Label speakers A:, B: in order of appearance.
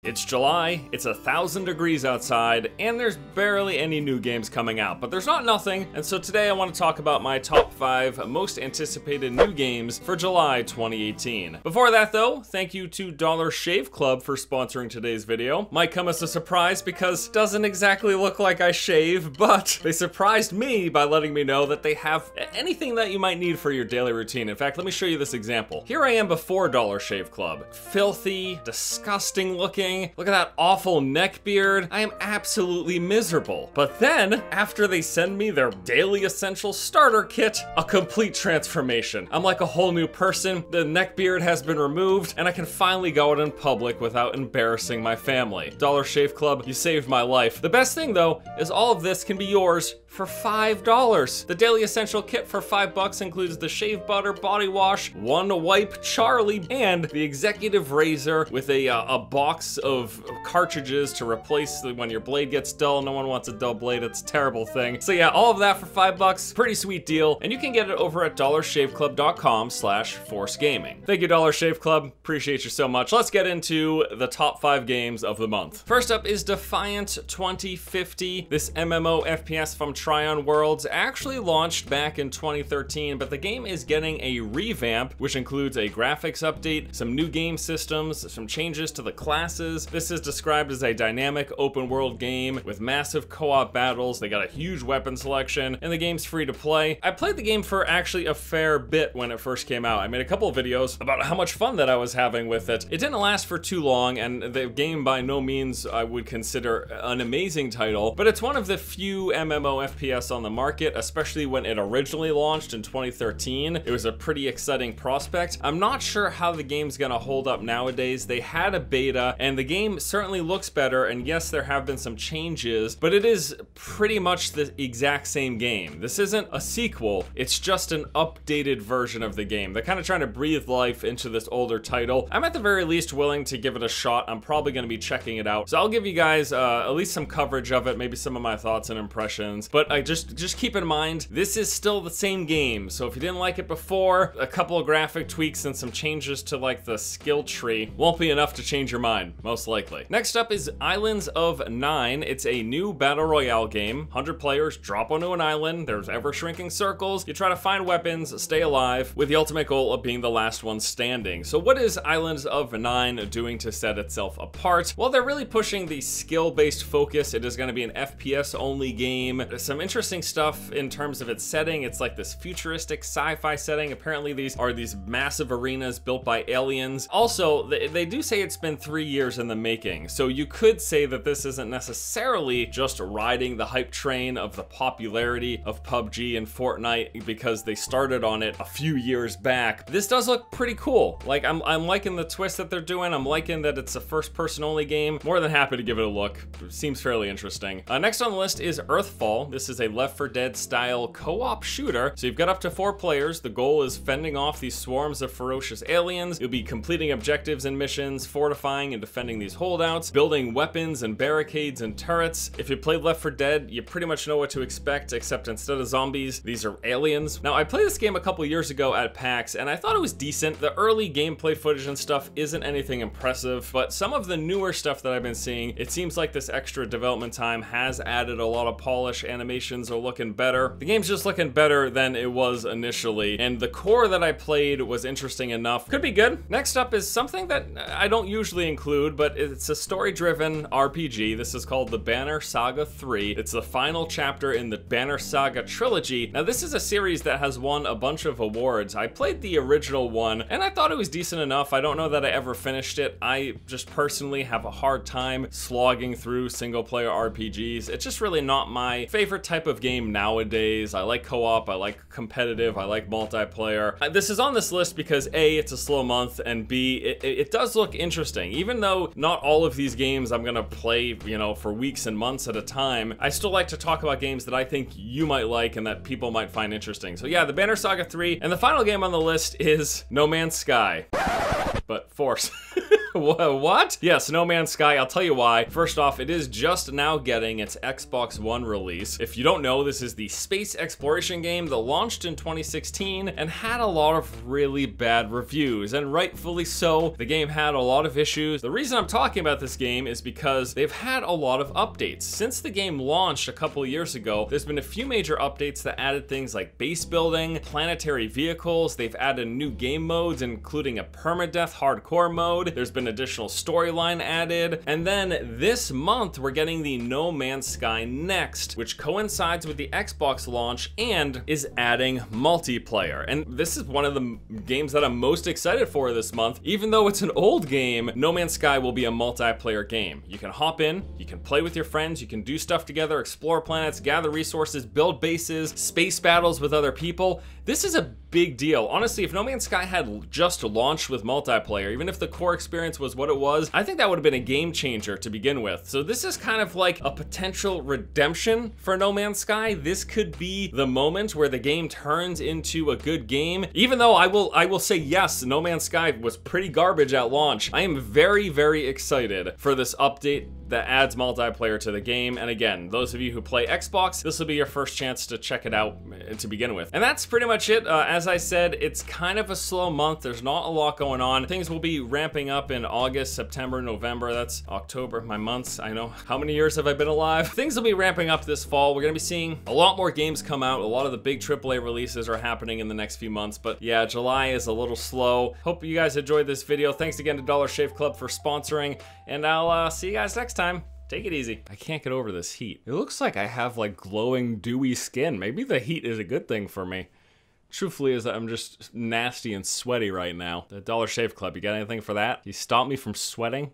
A: It's July, it's 1,000 degrees outside, and there's barely any new games coming out, but there's not nothing, and so today I want to talk about my top 5 most anticipated new games for July 2018. Before that though, thank you to Dollar Shave Club for sponsoring today's video. Might come as a surprise because it doesn't exactly look like I shave, but they surprised me by letting me know that they have anything that you might need for your daily routine. In fact, let me show you this example. Here I am before Dollar Shave Club. Filthy, disgusting looking. Look at that awful neck beard. I am absolutely miserable. But then, after they send me their daily essential starter kit, a complete transformation. I'm like a whole new person. The neck beard has been removed, and I can finally go out in public without embarrassing my family. Dollar Shave Club, you saved my life. The best thing though, is all of this can be yours for $5. The daily essential kit for $5 includes the shave butter, body wash, one wipe Charlie, and the executive razor with a box of cartridges to replace when your blade gets dull. No one wants a dull blade, it's a terrible thing. So yeah, all of that for $5, pretty sweet deal, and you can get it over at dollarshaveclub.com/forcegaming. Thank you, Dollar Shave Club, appreciate you so much. Let's get into the top 5 games of the month. First up is Defiance 2050. This MMO FPS from Tryon Worlds actually launched back in 2013, but the game is getting a revamp, which includes a graphics update, some new game systems, some changes to the classes. This is described as a dynamic open world game with massive co-op battles. They got a huge weapon selection, and the game's free to play. I played the game for actually a fair bit when it first came out. I made a couple of videos about how much fun that I was having with it. It didn't last for too long, and the game by no means I would consider an amazing title, but it's one of the few MMO FPS on the market, especially when it originally launched in 2013. It was a pretty exciting prospect. I'm not sure how the game's gonna hold up nowadays. They had a beta, and the game certainly looks better, and yes, there have been some changes, but it is pretty much the exact same game. This isn't a sequel, it's just an updated version of the game. They're kind of trying to breathe life into this older title. I'm at the very least willing to give it a shot. I'm probably gonna be checking it out, so I'll give you guys at least some coverage of it, maybe some of my thoughts and impressions, but I just keep in mind, this is still the same game, so if you didn't like it before, a couple of graphic tweaks and some changes to like the skill tree won't be enough to change your mind, most likely. Next up is Islands of Nyne. It's a new battle royale game. 100 players drop onto an island, there's ever shrinking circles, you try to find weapons, stay alive, with the ultimate goal of being the last one standing. So what is Islands of Nyne doing to set itself apart? Well, they're really pushing the skill-based focus. It is going to be an FPS only game. Some interesting stuff in terms of its setting. It's like this futuristic sci-fi setting. Apparently these are these massive arenas built by aliens. Also, they do say it's been 3 years in the making, so you could say that this isn't necessarily just riding the hype train of the popularity of PUBG and Fortnite because they started on it a few years back. This does look pretty cool. Like, I'm liking the twist that they're doing. I'm liking that it's a first-person only game. More than happy to give it a look. It seems fairly interesting. Next on the list is Earthfall. This is a Left 4 Dead style co-op shooter. So you've got up to 4 players. The goal is fending off these swarms of ferocious aliens. You'll be completing objectives and missions, fortifying and defending these holdouts, building weapons and barricades and turrets. If you played Left 4 Dead, you pretty much know what to expect, except instead of zombies, these are aliens. Now, I played this game a couple years ago at PAX, and I thought it was decent. The early gameplay footage and stuff isn't anything impressive, but some of the newer stuff that I've been seeing, it seems like this extra development time has added a lot of polish. Animations are looking better. The game's just looking better than it was initially, and the core that I played was interesting enough. Could be good. Next up is something that I don't usually include, but it's a story-driven RPG. This is called the Banner Saga 3. It's the final chapter in the Banner Saga trilogy. Now, this is a series that has won a bunch of awards. I played the original one, and I thought it was decent enough. I don't know that I ever finished it. I just personally have a hard time slogging through single-player RPGs. It's just really not my favorite type of game nowadays. I like co-op, I like competitive, I like multiplayer. This is on this list because A, it's a slow month, and B, it does look interesting. Even though not all of these games I'm gonna play, you know, for weeks and months at a time, I still like to talk about games that I think you might like and that people might find interesting. So yeah, the Banner Saga 3, and the final game on the list is No Man's Sky. But Force. What? Yes, No Man's Sky, I'll tell you why. First off, it is just now getting its Xbox One release. If you don't know, this is the space exploration game that launched in 2016 and had a lot of really bad reviews, and rightfully so. The game had a lot of issues. The reason I'm talking about this game is because they've had a lot of updates. Since the game launched a couple of years ago, there's been a few major updates that added things like base building, planetary vehicles. They've added new game modes, including a permadeath hardcore mode. There's been additional storyline added. And then this month, we're getting the No Man's Sky Next, which coincides with the Xbox launch and is adding multiplayer. And this is one of the games that I'm most excited for this month. Even though it's an old game, No Man's Sky will be a multiplayer game. You can hop in, you can play with your friends, you can do stuff together, explore planets, gather resources, build bases, space battles with other people. This is a big deal. Honestly, if No Man's Sky had just launched with multiplayer, even if the core experience was what it was, I think that would have been a game changer to begin with. So this is kind of like a potential redemption for No Man's Sky. This could be the moment where the game turns into a good game. Even though I will say yes, No Man's Sky was pretty garbage at launch. I am very, very excited for this update that adds multiplayer to the game. And again, those of you who play Xbox, this will be your first chance to check it out to begin with. And that's pretty much it. As I said, it's kind of a slow month. There's not a lot going on. Things will be ramping up in August, September, November. That's October, my months. I know. How many years have I been alive? Things will be ramping up this fall. We're gonna be seeing a lot more games come out. A lot of the big AAA releases are happening in the next few months. But yeah, July is a little slow. Hope you guys enjoyed this video. Thanks again to Dollar Shave Club for sponsoring. And I'll see you guys next time. Take it easy. I can't get over this heat. It looks like I have like glowing, dewy skin. Maybe the heat is a good thing for me. Truthfully, is that I'm just nasty and sweaty right now. The Dollar Shave Club, you got anything for that? You stop me from sweating?